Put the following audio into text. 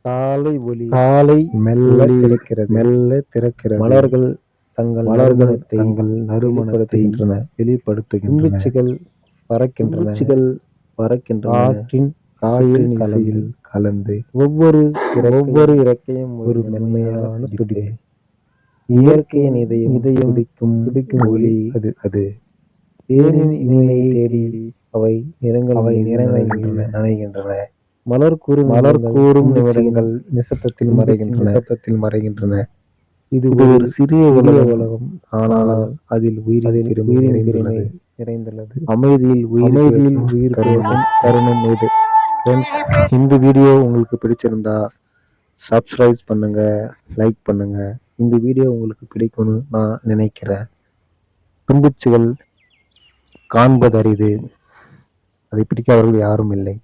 காலை மெல்ல திறக்கிறது. மலர்கள் தங்கள் நறுமணத்தை வெளிப்படுத்துகின்றன. பறக்கின்றன. காற்றின் இசையில் கலந்து ஒவ்வொரு இறக்கையும் ஒரு மென்மையான துடிப்பு. இயற்கையின் இதயம் துடிக்கும் ஒலி அது. தேனின் இனிமையை தேடி அவை நிறங்களில் நனைகின்றன. மலர் கூறும் நிமிடங்கள் நிசப்தத்தில் மறைகின்றன. இது ஒரு சிறிய உலகம், ஆனால் அதில் உயிரின் பெருமை நிறைந்துள்ளது. அமைதியில் உயிர் பேசும் தருணம் இது. ஃப்ரெண்ட்ஸ், இந்த வீடியோ உங்களுக்கு பிடிச்சிருந்தா சப்ஸ்கிரைப் பண்ணுங்க, லைக் பண்ணுங்க. இந்த வீடியோ உங்களுக்கு பிடிக்கும்னு நான் நினைக்கிறேன். தும்புச்சுகள் காண்பதரிது, அதை பிடிக்காதவர்கள் யாரும் இல்லை.